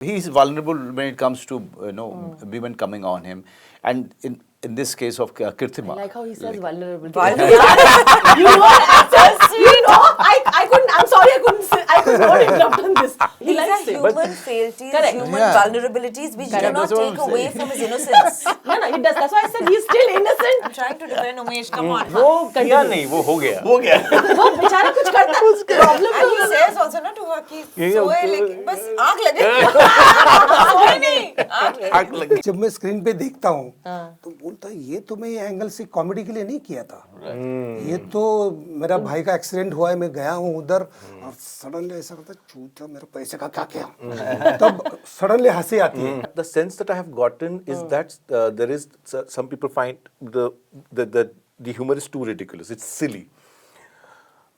He's vulnerable when it comes to women coming on him, and in this case of Kirtima. I like how he says vulnerable. You know, I couldn't. I'm sorry, I could not interrupt on this. He likes human frailties, human vulnerabilities, which do not take away from his innocence. No, he does. That's why I said he's still innocent. I'm trying to defend Umesh. Come on. वो किया नहीं, वो हो गया. वो बेचारा कुछ करता है, उसका problem And he says also not to her कि सोए लेकिन बस आँख लगे. सोए नहीं. आग लगी. जब मैं स्क्रीन पे देखता हूँ तो बोलता ये तो मैं ये एंगल से कॉमेडी के लिए नहीं किया था. ये तो मेरा भाई का एक्सीडेंट हुआ है, मैं गया हूँ उधर और सडनली ऐसा करता चूता मेरे पैसे का क्या किया, तब सडनली हंसी आती है. The sense that I have gotten is that there is some people find the humor is too ridiculous. It's silly.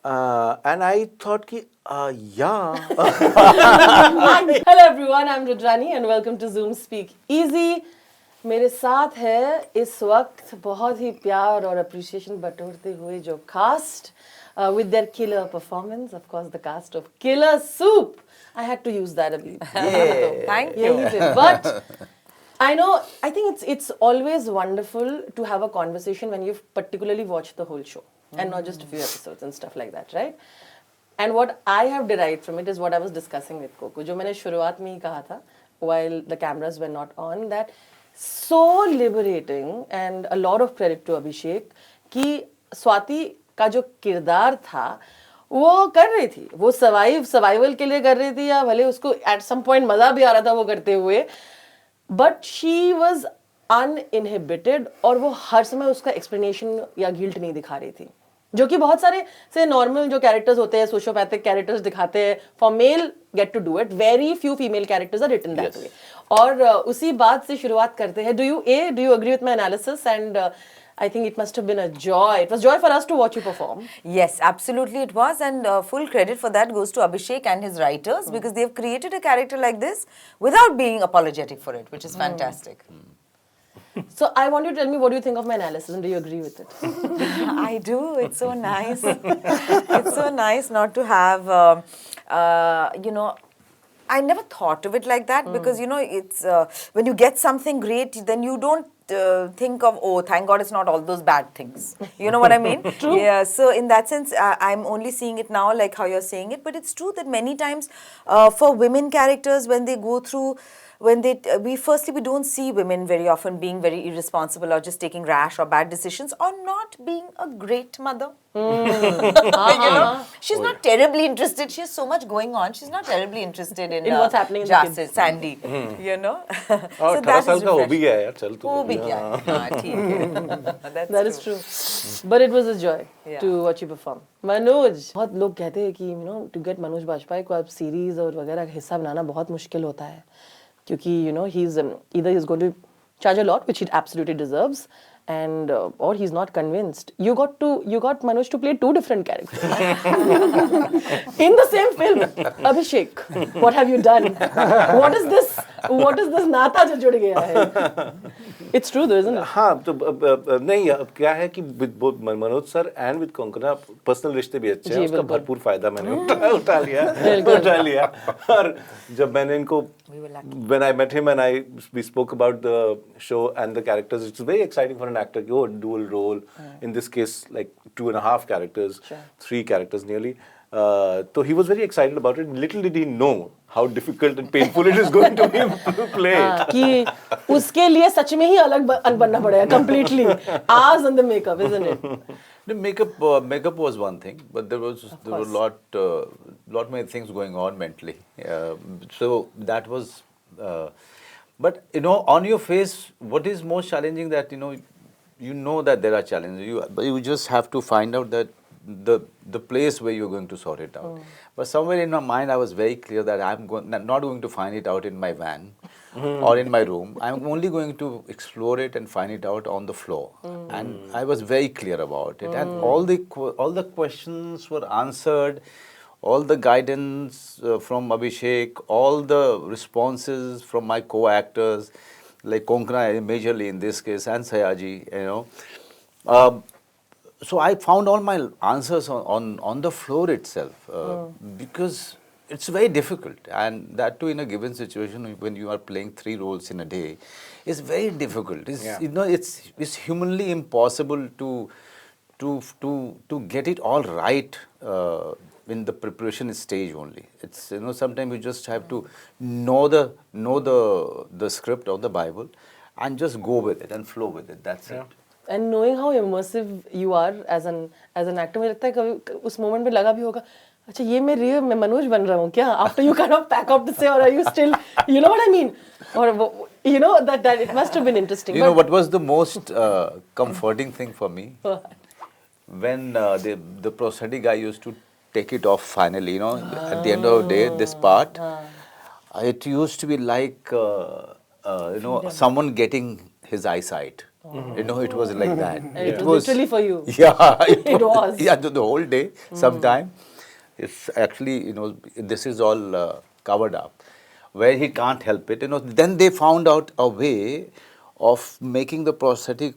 And I thought कि yeah. Hello everyone, I'm Rudrani and welcome to Zoom Speak Easy. मेरे साथ है इस वक्त बहुत ही प्यार और appreciation बटोरते हुए जो cast with their killer performance, of course the cast of Killer Soup. I had to use that abhi. Thank you. Yeah, he did. But I know, I think it's always wonderful to have a conversation when you've particularly watched the whole show and not just a few episodes and stuff like that, right? And what I have derived from it is what I was discussing with Coco, जो मैंने शुरुआत में ही कहा था, while the cameras were not on, that so liberating and a lot of credit to Abhishek कि स्वाति का जो किरदार था वो कर रही थी, वो सर्वाइवल के लिए कर रही थी या भले उसको at some point मजा भी आ रहा था वो करते हुए, but she was uninhibited और वो हर समय उसका explanation या guilt नहीं दिखा रही थी, जो कि बहुत सारे से नॉर्मल जो कैरेक्टर्स होते हैं सोशियोपैथिक कैरेक्टर्स दिखाते हैं. For male get to do it, very few female characters are written that way. और उसी बात से शुरुआत करते हैं. Do you agree with my analysis? And I think it must have been a joy. It was joy for us to watch you perform. Yes, absolutely it was, and full credit for that goes to Abhishek and his writers because they have created a character like this without being apologetic for it, which is fantastic. So I want you to tell me what do you think of my analysis and do you agree with it? I do. It's so nice. It's so nice not to have, I never thought of it like that because, it's when you get something great, then you don't think of, oh, thank God it's not all those bad things. You know what I mean? True. Yeah. So in that sense, I'm only seeing it now like how you're saying it. But it's true that many times for women characters, when they go through, we don't see women very often being very irresponsible or just taking rash or bad decisions or not being a great mother. She's not terribly interested. She has so much going on. She's not terribly interested in what's happening in justice, Sandy. और 18 साल का हो भी गया यार, चल तू. हो भी गया. हाँ, ठीक है. That is true. But it was a joy to watch you perform. Manoj, बहुत लोग कहते हैं कि to get Manoj Bajpayee को अब सीरीज और वगैरह का हिस्सा बनाना बहुत मुश्किल होता है, क्योंकि he's either he's going to charge a lot, which he absolutely deserves, and or he's not convinced. You got Manoj to play two different characters in the same film. Abhishek, what have you done? What is this नाता जो जुड़ गया है? It's true though, isn't it? हाँ, तो नहीं, अब क्या है कि with both Manoj sir and with Konkona personal रिश्ते भी अच्छे हैं, उसका भरपूर फायदा मैंने उठा लिया. और जब मैंने इनको when I met him and we spoke about the show and the characters, it's very exciting for an actor. Oh, dual role. In this case, like 2.5 characters, 3 characters nearly. So he was very excited about it. Little did he know how difficult and painful it is going to be to play it. कि उसके लिए सच में ही अलग बनना पड़ेगा completely. Hours on the makeup, isn't it? The makeup was one thing, but there were a lot many things going on mentally. So that was, but on your face, what is most challenging that you know that there are challenges. But you just have to find out that the place where you're going to sort it out. But somewhere in my mind, I was very clear that I'm not going to find it out in my van or in my room. I'm only going to explore it and find it out on the floor. And I was very clear about it. And all the questions were answered, all the guidance from Abhishek, all the responses from my co-actors, like Konkona majorly in this case, and Sayaji, So I found all my answers on the floor itself because it's very difficult, and that too in a given situation when you are playing 3 roles in a day, is very difficult. It's, Yeah. you know, it's humanly impossible to get it all right in the preparation stage only. It's, you know, sometimes you just have to know the script or the Bible and just go with it and flow with it. That's it. And knowing how immersive you are as an actor, मुझे लगता है कभी उस moment में लगा भी होगा, अच्छा ये मैं मनोज बन रहा हूँ क्या? After you kind of pack up to say, or are you still, you know what I mean? Or you know that it must have been interesting. You know what was the most comforting thing for me? When the prosthetic guy used to take it off finally, you know, at the end of the day, this part, it used to be like, you know, someone getting his eyesight. You know, it was like that. It was literally for you. Yeah, It was. Yeah, the whole day, sometime. It's actually, you know, this is all covered up, where he can't help it. You know, then they found out a way of making the prosthetic,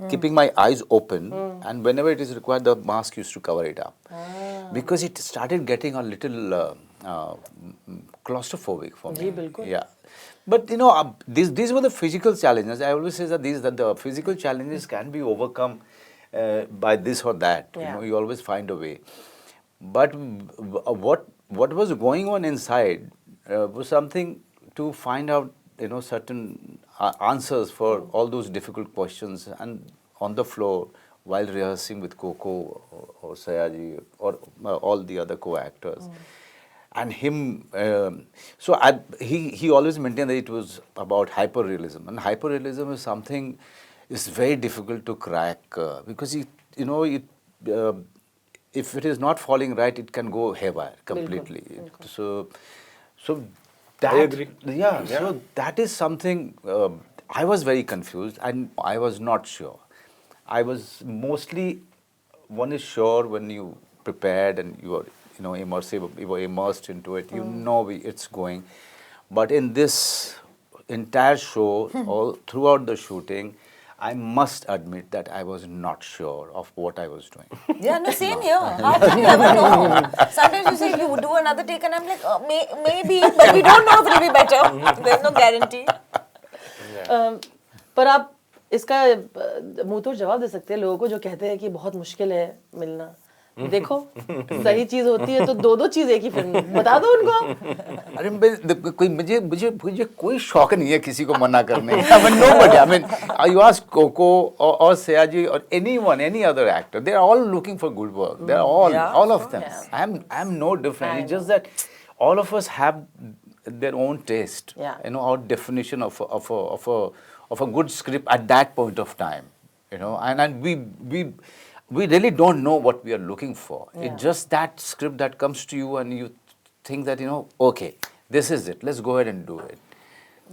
keeping my eyes open, and whenever it is required, the mask used to cover it up. Because it started getting a little claustrophobic for me. Yeah. But you know, these were the physical challenges. I always say that the physical challenges can be overcome by this or that. Yeah. You know, you always find a way. But what was going on inside was something to find out, you know, certain answers for all those difficult questions, and on the floor while rehearsing with Coco or Sayaji or all the other co-actors. And him, he always maintained that it was about hyper-realism. And hyper-realism is something, is very difficult to crack because, you know, if it is not falling right, it can go haywire completely. So that, I agree. Yeah, so that is something, I was very confused and I was not sure. I was mostly, one is sure when you prepared and you are, you know, immersive, you were immersed into it, you know it's going. But in this entire show, all throughout the shooting, I must admit that I was not sure of what I was doing. Yeah, no, same here. How can you ever know? Sometimes you say you do another take and I'm like, maybe, but we don't know if it'll be better. There's no guarantee. पर आप इसका मुंह तोड़ जवाब दे सकते हैं लोगों को जो कहते हैं कि बहुत मुश्किल है मिलना. देखो सही चीज होती है तो दो चीज एक ही फिल्म बता दो उनको. अरे कोई मुझे कोई शौक नहीं है किसी को मना करने का. I mean, nobody. I mean, you ask Coco or Sayaji or anyone, any other actor, they are all looking for good work. They are all of them. Yeah. I'm no different. It's just that all of us have their own taste. Yeah. You know, our definition of a good script at that point of time. You know, and we really don't know what we are looking for. Yeah. It's just that script that comes to you and you think that, you know, okay, this is it. Let's go ahead and do it.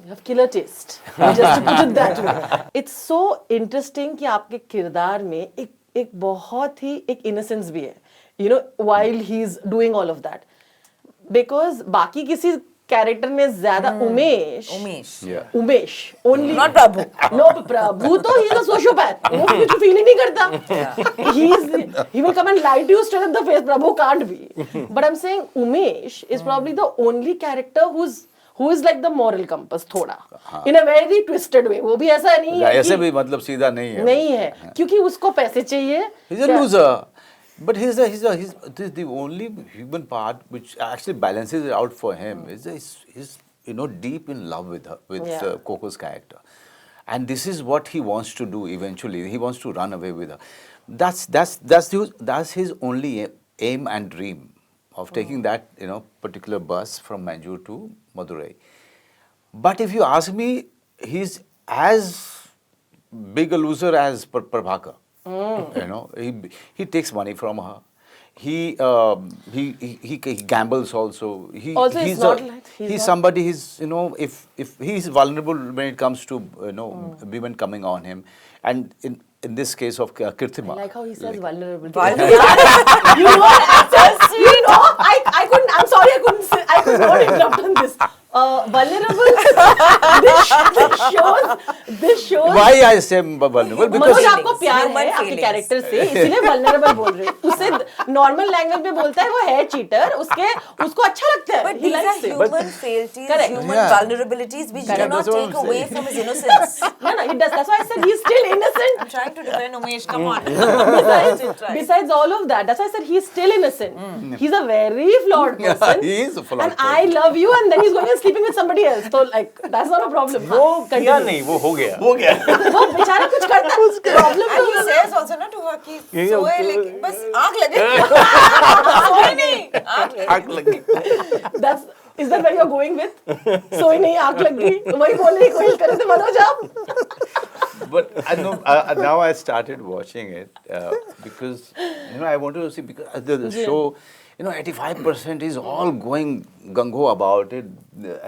You have killer taste. Just to put it that way. It's so interesting कि आपके किरदार में एक बहुत ही एक innocence भी है. You know, while he's doing all of that. Because बाकी किसी कैरेक्टर में ज्यादा Umesh only not Prabhu. No, Prabhu तो he is a sociopath. वो कुछ feel ही नहीं करता. He will come and lie to you straight in the face. Prabhu can't be. But I'm saying Umesh is probably the only character who is like the moral compass थोड़ा in a very twisted way. वो भी ऐसा नहीं है ऐसे भी मतलब सीधा नहीं है क्योंकि उसको पैसे चाहिए. He's a loser. But he's the only human part which actually balances it out for him. He's you know, deep in love with her, with Coco's character, and this is what he wants to do eventually. He wants to run away with her. That's his only aim and dream of taking that, you know, particular bus from Manjur to Madurai. But if you ask me, he's as big a loser as Prabhakar. You know, he takes money from her. He gambles also. He's somebody. He's, you know, if he's vulnerable when it comes to, you know, women coming on him, and in this case of Kirtima. I like how he says vulnerable. You know, I couldn't. I'm sorry, I could not interrupt on this. vulnerable. this shows. Why I say vulnerable? Because Manoj आपको प्यार Human है आपके feelings. Character से, इसीलिए vulnerable बोल रहे हैं. उसे नॉर्मल लैंग्वेज में बोलता है वो है चीटर, उसको अच्छा लगता है. But He these are likes it. human frailties, Correct. human Yeah. vulnerabilities which do Correct. not That's what take I'm away saying. from his innocence. No, he does. That's why I said he's still innocent. I'm trying to defend Umesh, come on. Besides all of that, that's why I said he's still innocent. He's a very flawed person. he is a flawed And I love you, and then he's going and sleeping with somebody else. So like that's not a problem. वो हाँ, किया continue. नहीं, वो हो गया. वो बेचारा कुछ करता है, उसका problem And he says also ना to her कि ये- सोए लेकिन बस आँख लगे. सोए नहीं, आँख लगे. That's is that where you're going with? सोई नहीं आँख लग गई. वही बोलने की कोशिश कर रहे थे मनोज आप. But I know now I started watching it because I wanted to see because the show 85% is all going gung-ho about it,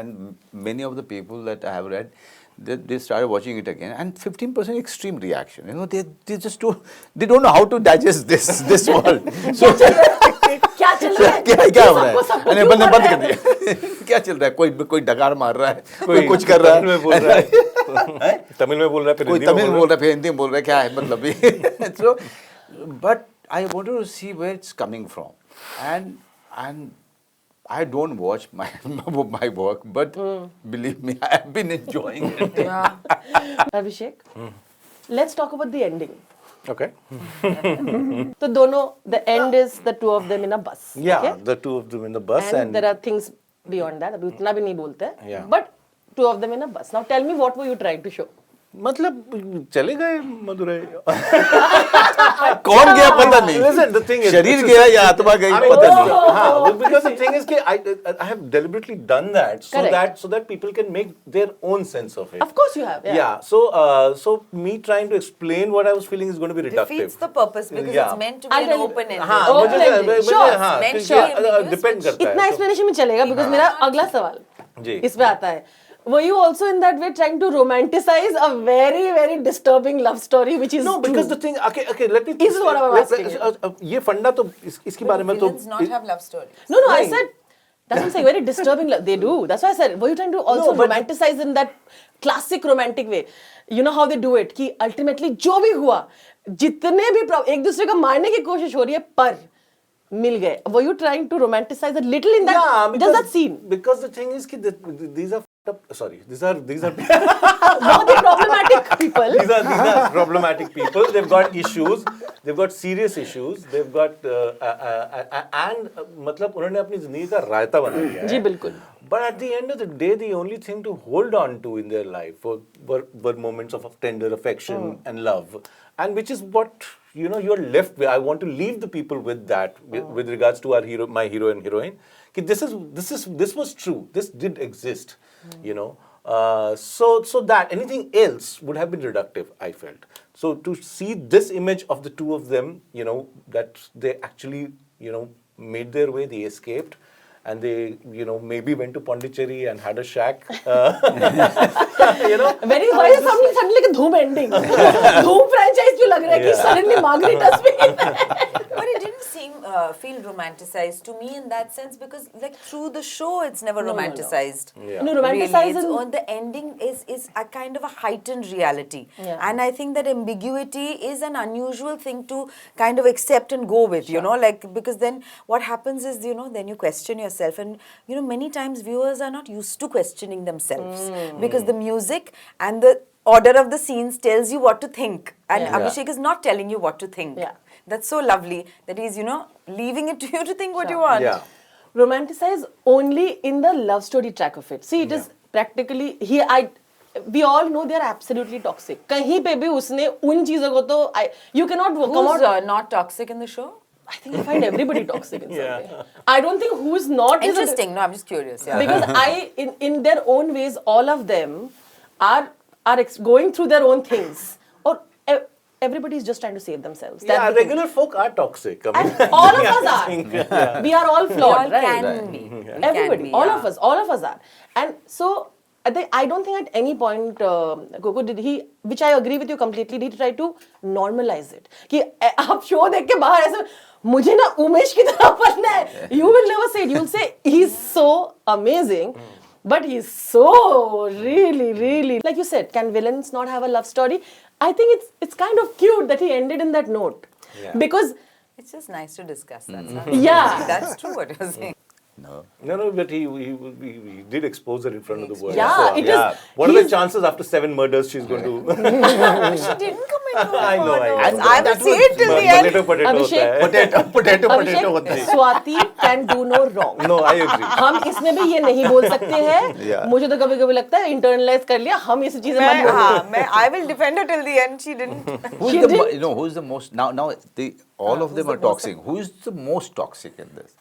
and many of the people that I have read, they started watching it again, and 15% extreme reaction. They just don't know how to digest this world. So क्या चल रहा है? क्या हो रहा है? सबको अरे क्यों बंद कर कर रहा है? दिया. क्या चल रहा है? कोई डकार मार रहा है, कोई कुछ कर रहा तमिल में बोल रहा है. तमिल में बोल रहा है, फिर कोई हिंदी में तमिल बोल बोल रहा है, फिर हिंदी में बोल रहा है, क्या है मतलब ये. So, but I wanted to see where it's coming from, and I don't watch my work, but believe me, I have been enjoying it. Abhishek, let's talk about the ending. Okay. तो दोनों, the end is the two of them in a bus. Yeah, okay? the two of them in the bus, And there are things beyond that. अभी उतना भी नहीं बोलते हैं. Yeah. But two of them in a bus. Now tell me, what were you trying to show? मतलब चले गए मदुरई. कौन गया पता नहीं. Listen, the thing is, शरीर गया या आत्मा गई पता नहीं. हाँ, because the thing is कि I have deliberately done that Correct. so that people can make their own sense of it. Of course you have. Yeah. So me trying to explain what I was feeling is going to be reductive. Defeats the purpose because Yeah. it's meant to be I'll an tell you. open ending. हाँ, Open मुझे ending. Sure. हाँ, Meant क्योंकि to be ambiguous, depend but करता है. इतना explanation में चलेगा because मेरा अगला सवाल जी. इसमें आता है. Were you also in that way trying to romanticize a very, very disturbing love story which is No, because true? the thing. Okay. Let me. This is what I'm asking you. ये फंडा तो इसके बारे में तो. Villains not have love stories. No, I नहीं. said, that's what I'm saying, very disturbing. They do. That's why I said, were you trying to also No, but- romanticize in that classic romantic way? You know how they do it, कि ultimately जो भी हुआ, जितने भी एक दूसरे को मारने की कोशिश हो रही है, पर मिल गए. Were you trying to romanticize a little in that, Yeah, just that scene? Because the thing is कि these are sorry, these are बहुत ही problematic people. these are problematic people. They've got issues. They've got serious issues. They've got and मतलब उन्होंने अपनी जिंदगी का रायता बना लिया है. जी बिल्कुल. But at the end of the day, the only thing to hold on to in their life were moments of tender affection and love, and which is what you're left with. I want to leave the people with that, with regards to my hero and heroine. Ki this was true. This did exist, So that anything else would have been reductive, I felt. So to see this image of the two of them, that they actually, made their way, they escaped. And they, maybe went to Pondicherry and had a shack. Very why is suddenly like a Dhoom ending? Dhoom franchise क्यों लग रहा है कि suddenly Margaret does But it didn't feel romanticized to me in that sense because like through the show it's never romanticized. Yeah. No, Really, romanticize it's in on the ending is a kind of a heightened reality. Yeah. And I think that ambiguity is an unusual thing to kind of accept and go with, because then what happens is, then you question yourself and, many times viewers are not used to questioning themselves because the music and the order of the scenes tells you what to think. And Yeah. Abhishek is not telling you what to think. Yeah. That's so lovely that he's, leaving it to you to think what you want. Yeah. romanticize only in the love story track of it. See, it is practically we all know they are absolutely toxic. कहीं पे भी उसने उन चीजों को तो you cannot come Who's out. not toxic in the show? I think I find everybody toxic in some way. I don't think who's not is a- Interesting. No, I'm just curious. Yeah. because in their own ways, all of them are going through their own things, or everybody is just trying to save themselves. That's Yeah, the thing. regular folk are toxic. I mean, And all of us are. We are all We flawed, all right? can be. We can Everybody, be, all yeah. of us are. And so I don't think at any point Coco did he, which I agree with you completely, did he try to normalize it कि आप show देख के बाहर ऐसे मुझे ना उमेश की तरह बनना है, you will never say it, you'll say he's so amazing, But he's so really, like you said, can villains not have a love story? I think it's kind of cute that he ended in that note. Yeah. Because It's just nice to discuss that. Yeah. That's true what you're saying. No. No, but he did expose her in front of the world. Yeah, So, it is- What are the he's- chances after 7 murders she's going to? She didn't commit to I know. And I will see it till the end. Potato Abhishek- होता है. Potato Abhishek, Swati can do no wrong. No, I agree. हम इसमें भी ये नहीं बोल सकते हैं. Yeah. मुझे तो कभी कभी लगता है इंटरनलाइज कर लिया, हम इस चीजें मत बोलते. I will defend her till the end. She didn't. Who's the most now all of them are toxic. Who is the most toxic in this?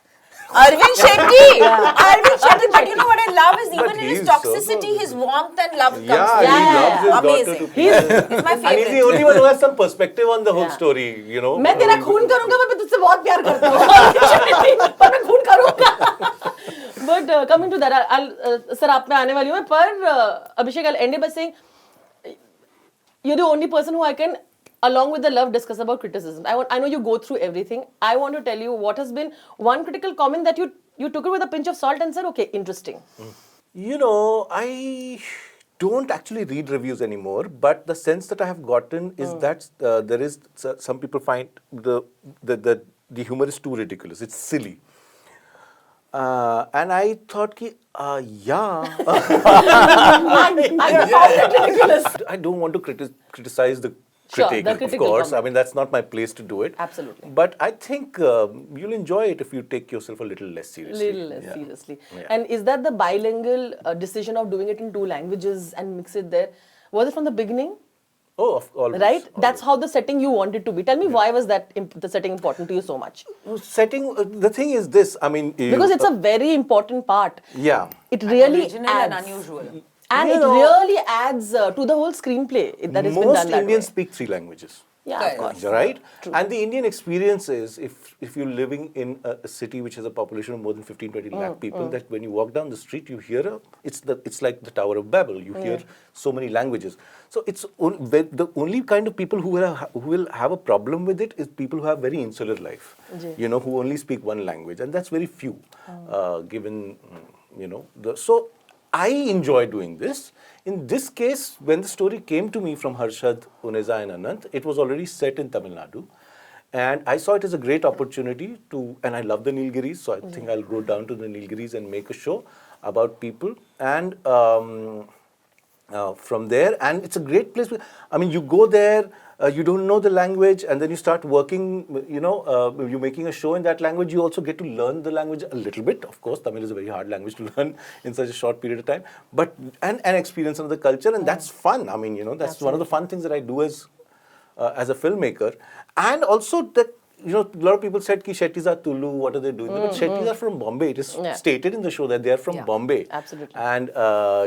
Arvind Shetty. Arvind Shetty. But you know what I love is even But in his he's so toxicity, his warmth and love comes. Yeah, through. he loves his daughter Amazing. to pieces. It's my And he's the favorite. only one who has some perspective on the whole Yeah. story, you know. मैं तेरा खून करूंगा पर मैं तुझसे बहुत प्यार करता हूँ. पर मैं खून करूंगा. But coming to that, sir आप में आने वाली हूँ मैं. पर अभिषेक, I'll end it by saying you're the only person who I can, along with the love, discuss about criticism. I know you go through everything. I want to tell you what has been one critical comment that you took it with a pinch of salt and said, okay, interesting. You know, I don't actually read reviews anymore, but the sense that I have gotten is that there is some people find the humor is too ridiculous. It's silly. And I thought, yeah. I found it ridiculous. I don't want to criticize the Sure, critic, the of critical course. comment. I mean, that's not my place to do it. Absolutely. But I think you'll enjoy it if you take yourself a little less seriously. Little less Yeah. seriously. Yeah. And is that the bilingual decision of doing it in 2 languages and mix it there? Was it from the beginning? Oh, always. Right? That's always. how the setting you wanted to be. Tell me why was that the setting important to you so much? Setting, the thing is this, I mean... Because it's a very important part. Yeah. It really Original adds. and unusual. And You it know, really adds to the whole screenplay that has been Most done that Indians way. speak 3 languages. Yeah, Correct. of course. Right? And the Indian experience is, if you're living in a city which has a population of more than 15-20 lakh people, that when you walk down the street, you hear it's like the Tower of Babel. You hear so many languages. So it's the only kind of people who will have a problem with it is people who have very insular life. You know, who only speak one language, and that's very few, given you know so. I enjoy doing this. In this case, when the story came to me from Harshad, Uneza and Anant, it was already set in Tamil Nadu. And I saw it as a great opportunity to, and I love the Nilgiris, so I think I'll go down to the Nilgiris and make a show about people. And from there, and it's a great place. I mean, you go there, you don't know the language, and then you start working, you know, you're making a show in that language. You also get to learn the language a little bit. Of course, Tamil is a very hard language to learn in such a short period of time, but and experience of the culture, and that's fun. I mean, you know, that's one of the fun things that I do as a filmmaker. And also that, you know, a lot of people said ki Shetties are Tulu, what are they doing? But Shetties are from Bombay. It is stated in the show that they are from Bombay. Absolutely. And,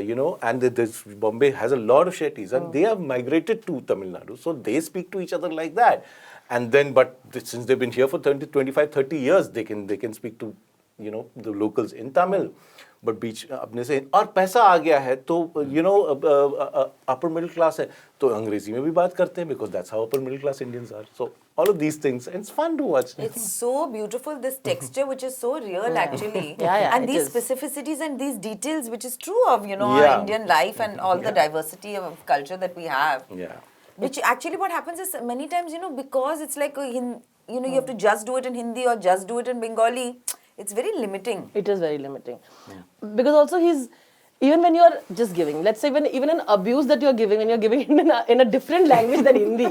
you know, and this Bombay has a lot of Shetties, and they have migrated to Tamil Nadu. So they speak to each other like that. And then, but since they've been here for 25, 30 years, they can speak to, you know, the locals in Tamil. But बीच अपने से और पैसा आ गया है तो you know upper middle class है तो अंग्रेजी में भी बात करते हैं because that's how upper middle class Indians are. So all of these things, and it's fun to watch. It's so beautiful, this texture which is so real actually. Yeah, and it these is. specificities and these details which is true of, you know, Yeah. our Indian life and all the diversity of culture that we have. Yeah. Which actually what happens is many times, you know, because it's like, you know, you have to just do it in Hindi or just do it in Bengali, it's very limiting. It is very limiting. Because also even when you're just giving, let's say even an abuse that you're giving, when you're giving it in a different language than Hindi,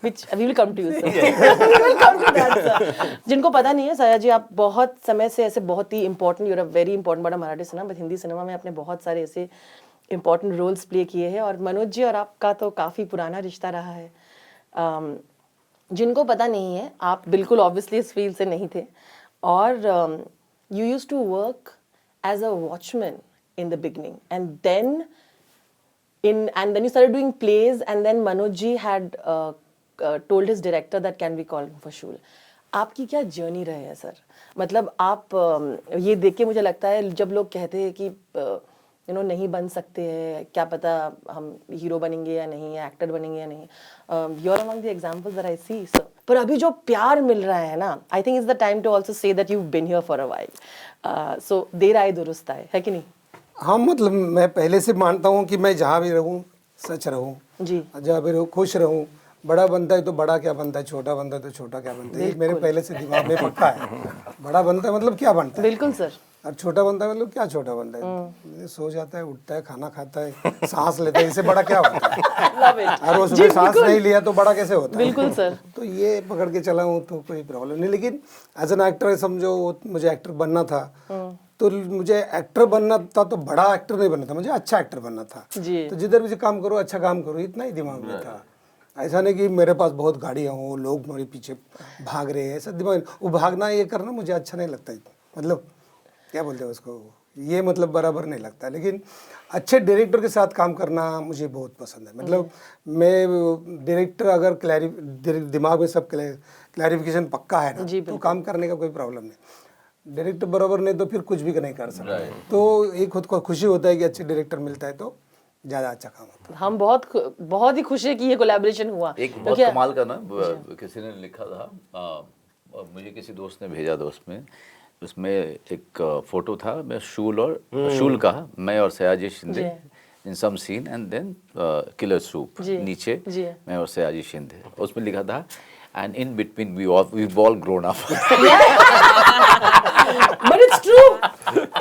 which we will come to you, sir. We will come to that, sir. जिनको पता नहीं है, सयाजी आप बहुत समय से ऐसे बहुत ही important, you're a very important part of Marathi cinema, but Hindi cinema में आपने बहुत सारे ऐसे important roles play किए हैं और मनोज जी और आपका तो काफ़ी पुराना रिश्ता रहा है. जिनको पता नहीं है, आप बिल्कुल obviously इस फील्ड से नहीं थे और you used to work as a watchman in the beginning, and then you started doing plays, and then Manoj ji had told his director that can we call him for Shul. आपकी क्या journey रहे है sir? मतलब आप ये देख के मुझे लगता है जब लोग कहते हैं कि यू नो नहीं बन सकते हैं, क्या पता हम हीरो बनेंगे या नहीं, एक्टर बनेंगे या नहीं, you are among the examples that I see sir. पर अभी जो प्यार मिल रहा है ना, I think it's the time to also say that you have been here for a while. So देर आए दुरुस्त आए, है कि नहीं? हाँ मतलब मैं पहले से मानता हूँ कि मैं जहाँ भी रहूँ सच रहूँ, जी जहाँ भी रहूँ खुश रहूँ। बड़ा बनता है तो बड़ा क्या बनता है, छोटा बनता है तो छोटा क्या बनता है, ये मेरे पहले से दिमाग में पक्का है। बड़ा बनता है मतलब क्या बनता है, बिल्कुल सर। और छोटा बनता है मतलब क्या छोटा बनता है। ये सो जाता है, उठता है, खाना खाता है, सांस लेता है, इससे बड़ा क्या होता है। Love it. और वो सुबह सांस नहीं लिया तो बड़ा कैसे होता है। बिल्कुल सर। तो ये पकड़ के चला हूँ तो कोई प्रॉब्लम नहीं। लेकिन एज एन एक्टर समझो मुझे एक्टर बनना था, तो मुझे एक्टर बनना था तो बड़ा एक्टर नहीं बनना था, मुझे अच्छा एक्टर बनना था। जी। तो जिधर भी काम करो अच्छा काम करो, इतना ही दिमाग में था। ऐसा नहीं कि मेरे पास बहुत गाड़ियाँ हों, लोग मेरे पीछे भाग रहे हैं, ऐसा दिमाग। वो भागना ये करना मुझे अच्छा नहीं लगता, मतलब क्या बोलते हैं उसको, ये मतलब बराबर नहीं लगता। लेकिन अच्छे डायरेक्टर के साथ काम करना मुझे बहुत पसंद है। मतलब मैं डायरेक्टर अगर दिमाग में सब क्लैरिफिकेशन पक्का है ना, तो काम करने का कोई प्रॉब्लम नहीं। डायरेक्टर बराबर नहीं तो फिर कुछ भी नहीं कर सकते। तो एक खुद को खुशी होता है कि अच्छे डायरेक्टर मिलता है तो ज़्यादा अच्छा काम होता है। हम बहुत ही खुश है कि ये कोलैबोरेशन हुआ। एक बहुत कमाल का ना किसी ने लिखा था, मुझे किसी दोस्त ने भेजा था, उसमें एक फोटो था, मैं शूल का मैं और Sayaji Shinde in some scene and then killer soup, नीचे मैं और सयाजी शिंदे, उसमें लिखा था and in between we've all grown up. But it's true.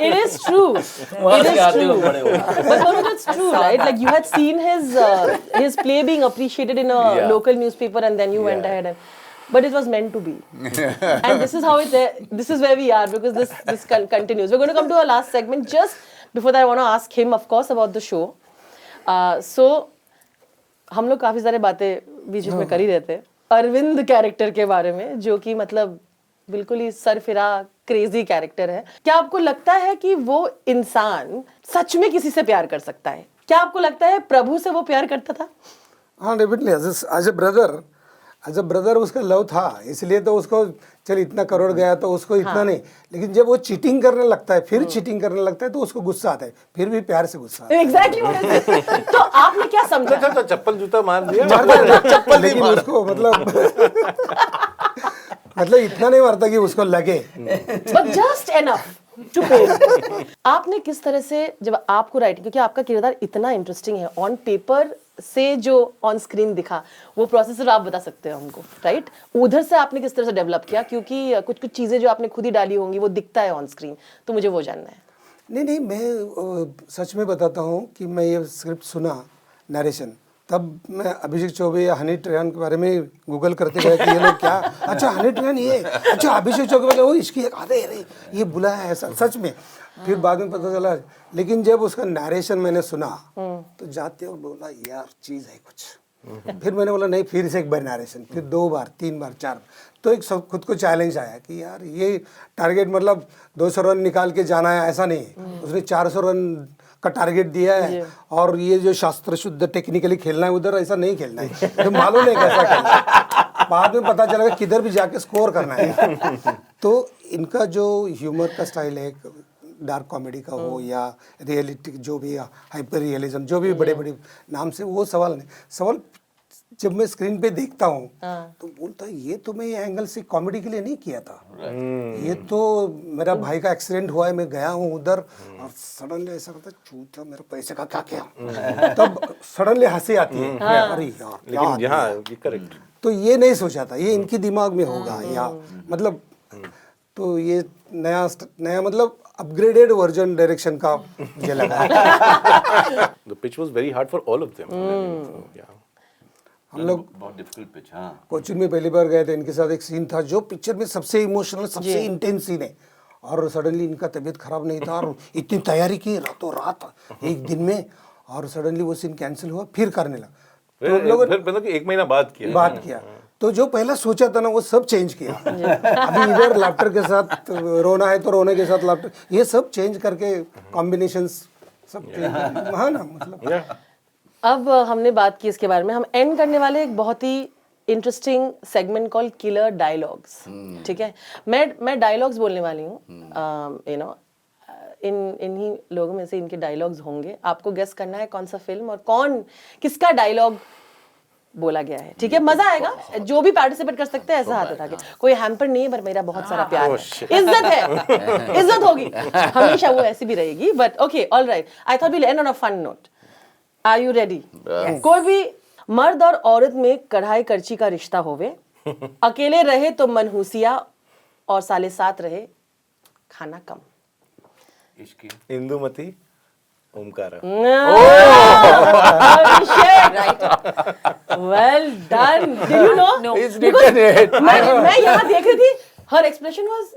It is true. It is true. But Manoj, it's true, right? Like you had seen his play being appreciated in a local newspaper, and then you went ahead and. But it was meant to be. And this is how this is where we are, because this continues. We're going to come to our last segment. Just before that, I want to ask him, of course, about the show. So हम लोग काफी सारे बातें बीच में कर ही रहते हैं Arvind character के बारे में, जो कि मतलब बिल्कुल ही सरफिरा क्रेजी कैरेक्टर है। क्या आपको लगता है कि वो इंसान सच में किसी से प्यार कर सकता है? क्या आपको लगता है प्रभु से वो प्यार करता था? हाँ डेफिनेटली, एज ए ब्रदर उसका लव था, इसलिए तो उसको चल इतना करोड़ गया तो उसको इतना नहीं। लेकिन जब वो चीटिंग करने लगता है, फिर चीटिंग करने लगता है, तो उसको गुस्सा आता है, फिर भी प्यार से गुस्सा आता है। एग्जैक्टली। तो आपने क्या समझा? तो चप्पल जूता मार दिया, चप्पल लेकिन उसको मतलब इतना नहीं मारता कि उसको लगे, बट जस्ट एनफ टू पे। आपने किस तरह से, जब आपको राइटिंग, क्योंकि आपका किरदार इतना इंटरेस्टिंग है, ऑन पेपर से जो ऑन स्क्रीन दिखा वो प्रोसेसर आप बता सकते हो हमको, राइट? उधर से आपने किस तरह से डेवलप किया? क्योंकि कुछ चीजें जो आपने खुद ही डाली होंगी वो दिखता है ऑन स्क्रीन, तो मुझे वो जानना है। नहीं मैं सच में बताता हूँ कि मैं ये स्क्रिप्ट सुना, नरेशन, तब मैं अभिषेक चौबे या हनी ट्रेन के बारे में गूगल करते गए कि ये लोग क्या, अच्छा हनी ट्रेन ये, अच्छा अभिषेक चौबे वो इसकी अरे ये बुलाया है ऐसा, सच में। फिर बाद में पता चला। लेकिन जब उसका नरेशन मैंने सुना तो जाते हुए बोला यार चीज़ है कुछ। फिर मैंने बोला नहीं, फिर से एक बार नरेशन, फिर 2 बार 3 बार 4 बार, तो एक सब खुद को चैलेंज आया कि यार ये टारगेट मतलब 200 रन निकाल के जाना है ऐसा नहीं, उसने 400 रन का टारगेट दिया है, और ये जो शास्त्र शुद्ध टेक्निकली खेलना है उधर ऐसा नहीं खेलना है, तो मालूम नहीं कैसा खेलना है। बाद में पता चला किधर भी जाके स्कोर करना है। तो इनका जो ह्यूमर का स्टाइल है, डार्क कॉमेडी का हो या रियलिस्टिक जो भी हाइपर रियलिज्म, जो भी बड़े बड़े नाम से, वो सवाल नहीं। सवाल जब मैं स्क्रीन पे देखता हूँ तो बोलता ये तो मैं ये एंगल से कॉमेडी के लिए नहीं किया था। ये तो मेरा भाई का एक्सीडेंट हुआ है, मैं गया हूँ उधर, और सडनली ऐसा करता चूता मेरे पैसे का क्या किया, तब सडनली हंसी आती है, अरे यार लेकिन यहाँ ये करेक्ट, तो ये नहीं सोचा था ये इनकी दिमाग में होगा, या मतलब तो ये नया मतलब अपग्रेडेड वर्जन डायरेक्शन का मुझे लगा। The pitch was very hard for all of them. हम लोग बहुत डिफिकल्ट पिच। हाँ, कोचिन में पहली बार गए थे, इनके साथ एक सीन था जो पिक्चर में सबसे इमोशनल, सबसे इंटेंस सीन है, और सडनली इनका तबीयत खराब नहीं था, और इतनी तैयारी की रातों रात एक दिन में, और सडनली वो सीन कैंसिल हुआ, फिर करने लगा। तो लोगों फिर मतलब 1 महीना बात किया, तो जो पहला सोचा था ना वो सब चेंज किया। अभी इधर लाफ्टर के साथ रोना है तो रोने के साथ लाफ्टर, ये सब चेंज करके कॉम्बिनेशंस सब चेंज, हाँ ना मतलब। अब हमने बात की इसके बारे में, हम एंड करने वाले एक बहुत ही interesting segment call killer dialogues. ठीक है, मैं डायलॉग्स बोलने वाली हूँ, यू नो, इन्हीं लोगों में से इनके डायलॉग्स होंगे, आपको गेस करना है कौन सा फिल्म और किसका डायलॉग बोला गया है, ठीक है? मजा आएगा, जो भी पार्टिसिपेट कर सकते हैं ऐसा हाथ उठा के, कोई हैम्पर नहीं है, पर मेरा बहुत सारा प्यार है, इज्जत है, इज्जत होगी हमेशा, वो ऐसी भी रहेगी, but okay, all right, I thought we end on a fun note. Are you ready? कोई भी मर्द और औरत में कढ़ाई करची का रिश्ता होवे, अकेले रहे तो मनहूसिया और साले साथ रहे खाना कम। Indumati Omkara. Well done. Did you know? No. He's written it. मैं यहाँ देख रही थी, her expression was,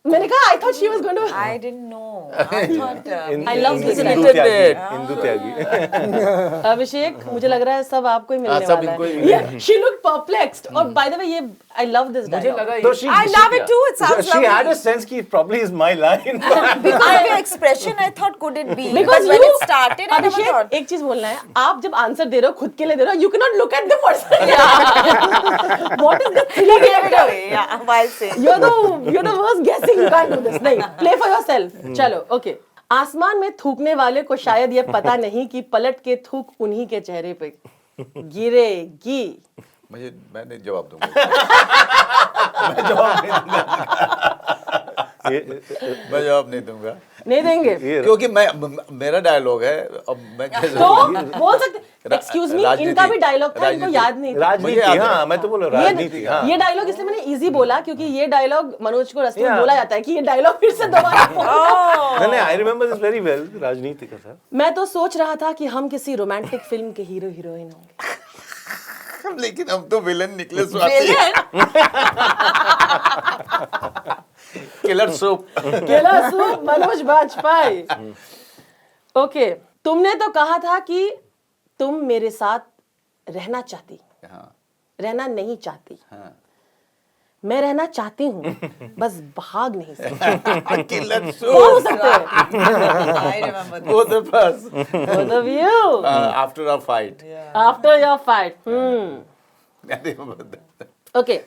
मैंने कहा I thought she was going to. I didn't know. I thought. I love this. Indu त्यागी। अभिषेक, मुझे लग रहा है सब आपको ही मिलने सब वाला इनको ही है। मिलेगा। Yeah, she looked perplexed. और by the way, ये I love this dialogue. तो I love it too. It sounds she had lovely. a sense कि probably is my line. Because of your expression, I thought could it be? Because but when you, it started, I never Abhishek, thought. एक चीज बोलना है, आप जब answer दे रहे हो खुद के लिए दे रहे हो, you cannot look at the person. What is this silly Give it game? away. Yeah, while saying. You're the worst guessing. You can't do this. नहीं, play for yourself. चलो, okay. आसमान में थूकने वाले को शायद ये पता नहीं कि पलट के थूक उन्हीं के चेहरे पे गिरेगी। मैं नहीं जवाब दूंगा। मैं जवाब नहीं दूंगा। नहीं देंगे क्योंकि मेरा डायलॉग है, अब मैं कैसे तो बोल सकते, एक्सक्यूज मी, इनका भी डायलॉग था, इनको याद नहीं था। राजनीति, हाँ, मैं तो बोल रहा हूँ राजनीति, हाँ। ये डायलॉग इसलिए मैंने इजी बोला क्योंकि ये डायलॉग मनोज को रास्ते में बोला जाता है कि ये डायलॉग फिर से दोबारा बोलना। नहीं, I remember this very well, राजनीति का था। मैं तो सोच रहा था कि हम किसी रोमांटिक फिल्म के हीरो हीरोइन होंगे, लेकिन हम तो विलन निकले Swati. Killer soup Manoj Bajpayee. Okay, तुमने तो कहा था कि तुम मेरे साथ रहना चाहती, रहना नहीं चाहती। मैं रहना चाहती हूँ, बस भाग नहीं सकती। किलर कौन हो सूप। सकते हैं? I remember this. Both of us. Both of you. After our fight. After your fight. I remember that. Okay,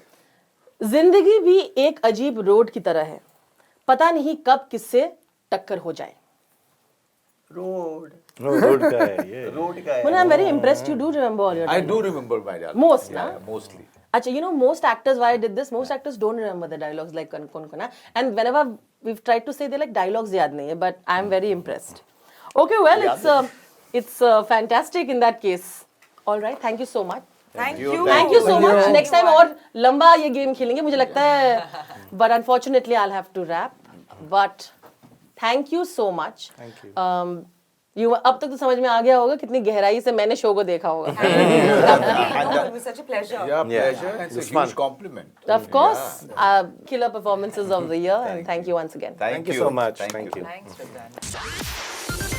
जिंदगी भी एक अजीब रोड की तरह है, पता नहीं कब किससे टक्कर हो जाए। रोड का है ये। When I'm very impressed, you do remember all your I dialogue. do remember my dialogue. Most, Yeah, na? mostly. Acha, you know, most actors, why I did this, most actors don't remember the dialogues like Konkona. And whenever we've tried to say, they're like, dialogues yaad nahi hai, but I'm very impressed. Okay, well, it's fantastic in that case. All right, thank you so much. Thank you. Thank you so much. Next time और लंबा ये game खेलेंगे मुझे लगता है, but unfortunately I'll have to wrap. But thank you so much. Thank you. अब तक तो समझ में आ गया होगा कितनी गहराई से मैंने शो को देखा होगा। No, it was such a pleasure. Yeah, pleasure. And it's a huge compliment. Of course, killer performances of the year, and thank you once again. Thank you so much. Thank you. Thanks, Rudran.